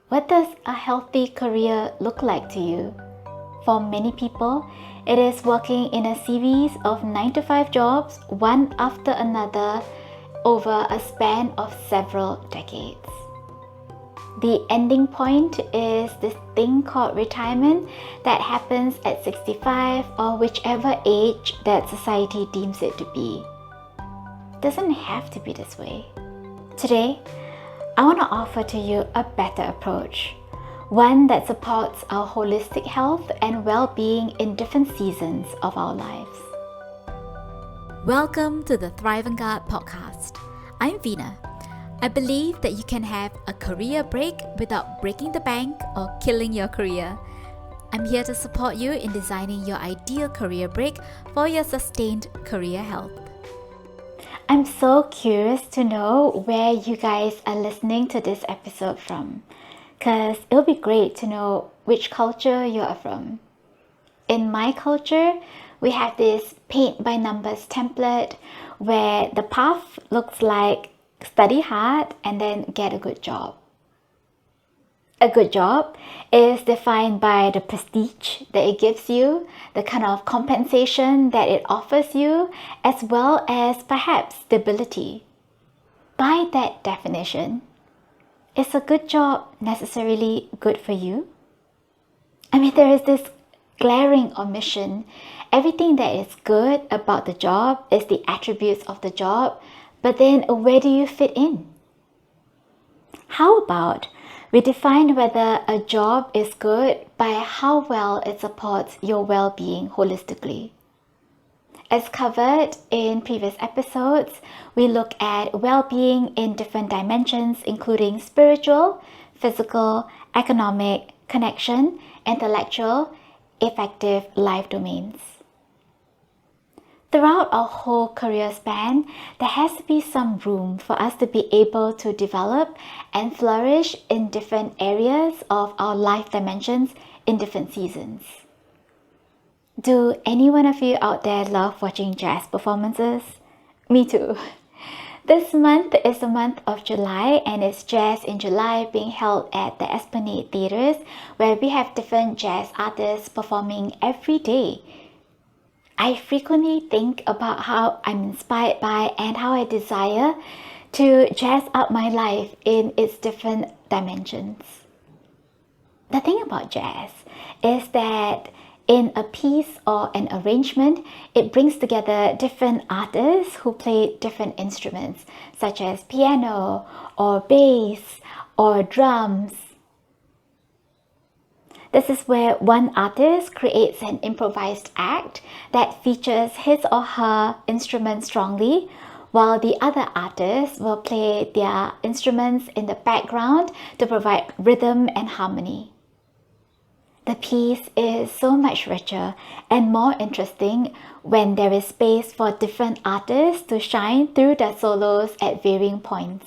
What does a healthy career look like to you? For many people, it is working in a series of 9 to 5 jobs, one after another, over a span of several decades. The ending point is this thing called retirement that happens at 65 or whichever age that society deems it to be. It doesn't have to be this way. Today, I want to offer to you a better approach, one that supports our holistic health and well-being in different seasons of our lives. Welcome to the Thriving podcast. I'm Veena. I believe that you can have a career break without breaking the bank or killing your career. I'm here to support you in designing your ideal career break for your sustained career health. I'm so curious to know where you guys are listening to this episode from, because it'll be great to know which culture you are from. In my culture, we have this paint by numbers template where the path looks like study hard and then get a good job. A good job is defined by the prestige that it gives you, the kind of compensation that it offers you, as well as perhaps stability. By that definition, is a good job necessarily good for you? I mean, there is this glaring omission. Everything that is good about the job is the attributes of the job, but then where do you fit in? How about we define whether a job is good by how well it supports your well-being holistically. As covered in previous episodes, we look at well-being in different dimensions, including spiritual, physical, economic, connection, intellectual, effective life domains. Throughout our whole career span, there has to be some room for us to be able to develop and flourish in different areas of our life dimensions in different seasons. Do any one of you out there love watching jazz performances? Me too. This month is the month of July, and it's Jazz in July being held at the Esplanade Theatres, where we have different jazz artists performing every day. I frequently think about how I'm inspired by and how I desire to jazz up my life in its different dimensions. The thing about jazz is that in a piece or an arrangement, it brings together different artists who play different instruments, such as piano or bass or drums. This is where one artist creates an improvised act that features his or her instrument strongly, while the other artist will play their instruments in the background to provide rhythm and harmony. The piece is so much richer and more interesting when there is space for different artists to shine through their solos at varying points.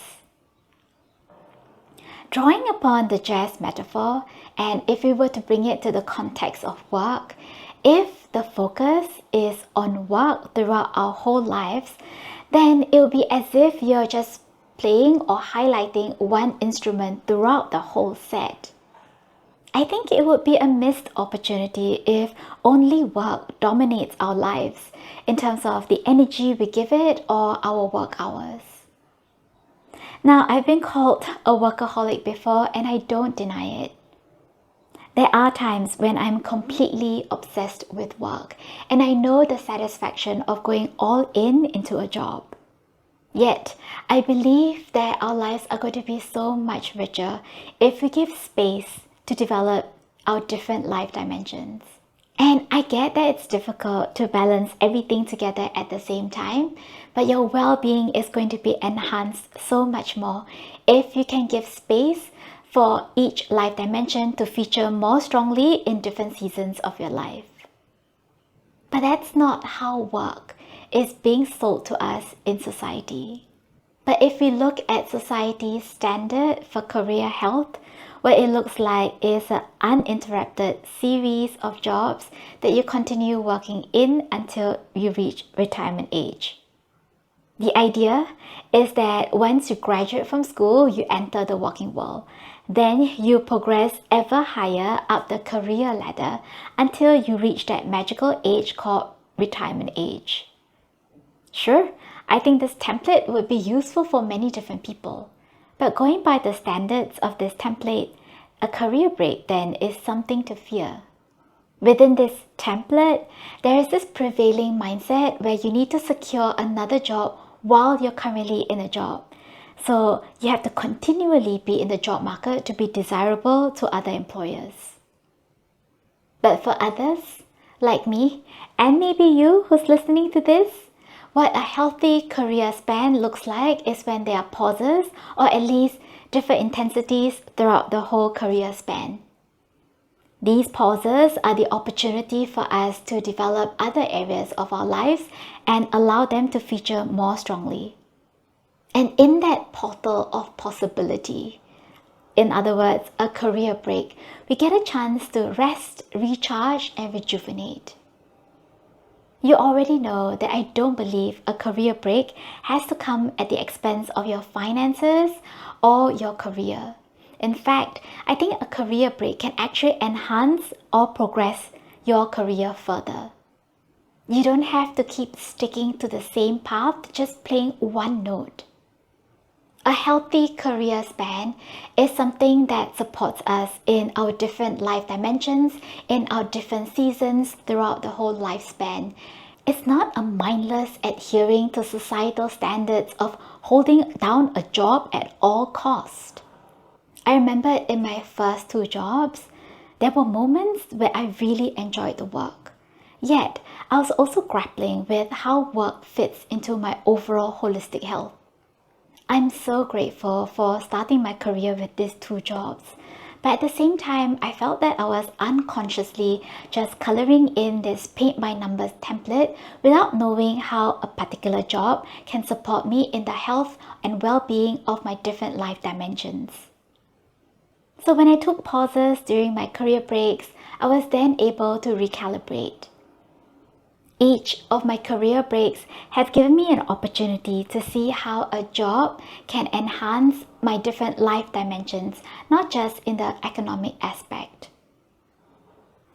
Drawing upon the jazz metaphor, and if we were to bring it to the context of work, if the focus is on work throughout our whole lives, then it will be as if you're just playing or highlighting one instrument throughout the whole set. I think it would be a missed opportunity if only work dominates our lives in terms of the energy we give it or our work hours. Now, I've been called a workaholic before, and I don't deny it. There are times when I'm completely obsessed with work, and I know the satisfaction of going all in into a job. Yet, I believe that our lives are going to be so much richer if we give space to develop our different life dimensions. And I get that it's difficult to balance everything together at the same time, but your well-being is going to be enhanced so much more if you can give space for each life dimension to feature more strongly in different seasons of your life. But that's not how work is being sold to us in society. But if we look at society's standard for career health, what it looks like is an uninterrupted series of jobs that you continue working in until you reach retirement age. The idea is that once you graduate from school, you enter the working world. Then you progress ever higher up the career ladder until you reach that magical age called retirement age. Sure, I think this template would be useful for many different people. But going by the standards of this template, a career break then is something to fear. Within this template, there is this prevailing mindset where you need to secure another job while you're currently in a job. So you have to continually be in the job market to be desirable to other employers. But for others, like me, and maybe you who's listening to this, what a healthy career span looks like is when there are pauses or at least different intensities throughout the whole career span. These pauses are the opportunity for us to develop other areas of our lives and allow them to feature more strongly. And in that portal of possibility, in other words, a career break, we get a chance to rest, recharge, and rejuvenate. You already know that I don't believe a career break has to come at the expense of your finances or your career. In fact, I think a career break can actually enhance or progress your career further. You don't have to keep sticking to the same path, just playing one note. A healthy career span is something that supports us in our different life dimensions, in our different seasons throughout the whole lifespan. It's not a mindless adhering to societal standards of holding down a job at all cost. I remember in my first 2 jobs, there were moments where I really enjoyed the work. Yet, I was also grappling with how work fits into my overall holistic health. I'm so grateful for starting my career with these 2 jobs. But at the same time, I felt that I was unconsciously just coloring in this paint by numbers template without knowing how a particular job can support me in the health and well-being of my different life dimensions. So when I took pauses during my career breaks, I was then able to recalibrate. Each of my career breaks have given me an opportunity to see how a job can enhance my different life dimensions, not just in the economic aspect.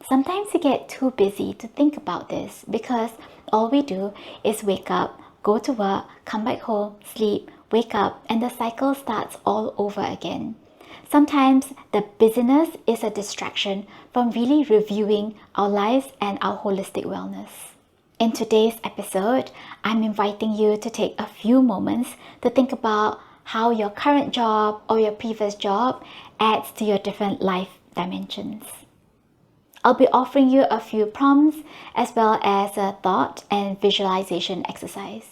Sometimes we get too busy to think about this because all we do is wake up, go to work, come back home, sleep, wake up, and the cycle starts all over again. Sometimes the busyness is a distraction from really reviewing our lives and our holistic wellness. In today's episode, I'm inviting you to take a few moments to think about how your current job or your previous job adds to your different life dimensions. I'll be offering you a few prompts as well as a thought and visualization exercise.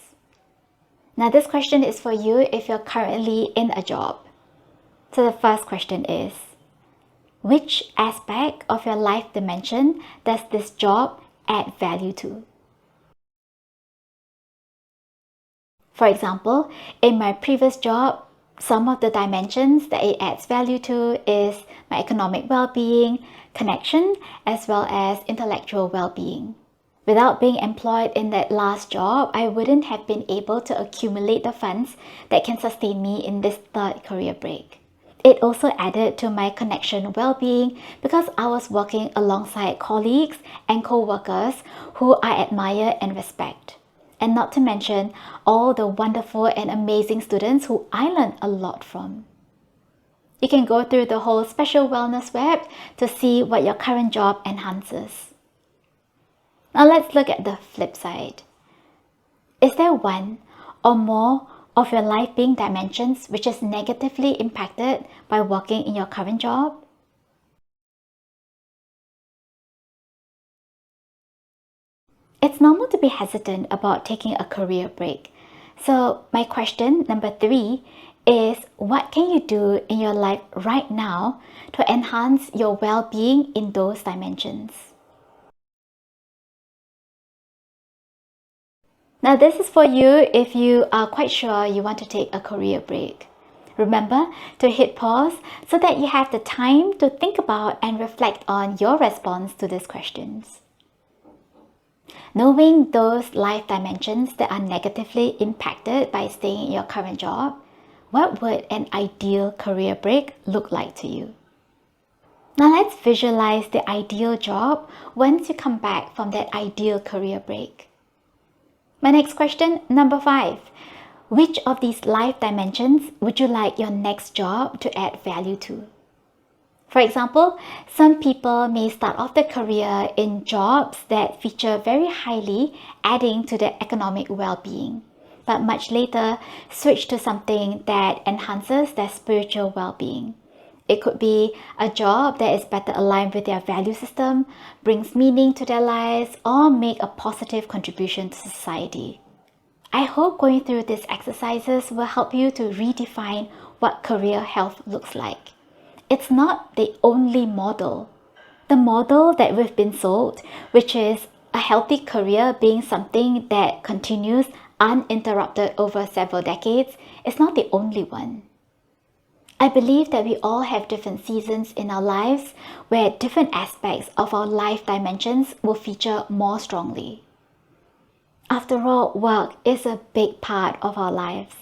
Now this question is for you if you're currently in a job. So the first question is, which aspect of your life dimension does this job add value to? For example, in my previous job, some of the dimensions that it adds value to is my economic well-being, connection, as well as intellectual well-being. Without being employed in that last job, I wouldn't have been able to accumulate the funds that can sustain me in this third career break. It also added to my connection well-being because I was working alongside colleagues and co-workers who I admire and respect. And not to mention all the wonderful and amazing students who I learned a lot from. You can go through the whole special wellness web to see what your current job enhances. Now let's look at the flip side. Is there one or more of your life being dimensions which is negatively impacted by working in your current job? It's normal to be hesitant about taking a career break. So my question number 3 is, what can you do in your life right now to enhance your well-being in those dimensions? Now this is for you if you are quite sure you want to take a career break. Remember to hit pause so that you have the time to think about and reflect on your response to these questions. Knowing those life dimensions that are negatively impacted by staying in your current job, what would an ideal career break look like to you? Now let's visualize the ideal job once you come back from that ideal career break. My next question, number 5. Which of these life dimensions would you like your next job to add value to? For example, some people may start off their career in jobs that feature very highly adding to their economic well-being, but much later switch to something that enhances their spiritual well-being. It could be a job that is better aligned with their value system, brings meaning to their lives, or make a positive contribution to society. I hope going through these exercises will help you to redefine what career health looks like. It's not the only model. The model that we've been sold, which is a healthy career being something that continues uninterrupted over several decades, is not the only one. I believe that we all have different seasons in our lives where different aspects of our life dimensions will feature more strongly. After all, work is a big part of our lives,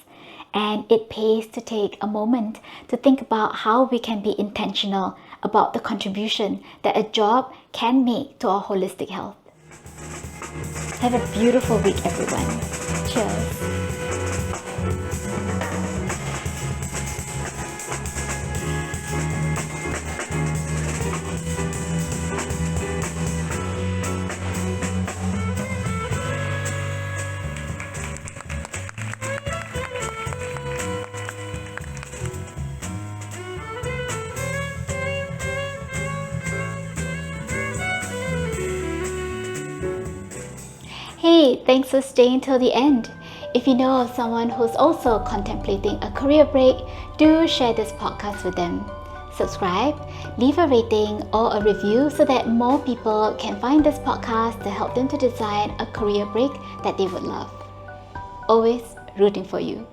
and it pays to take a moment to think about how we can be intentional about the contribution that a job can make to our holistic health. Have a beautiful week, everyone. Cheers. Hey, thanks for staying till the end. If you know of someone who's also contemplating a career break, do share this podcast with them. Subscribe, leave a rating or a review so that more people can find this podcast to help them to design a career break that they would love. Always rooting for you.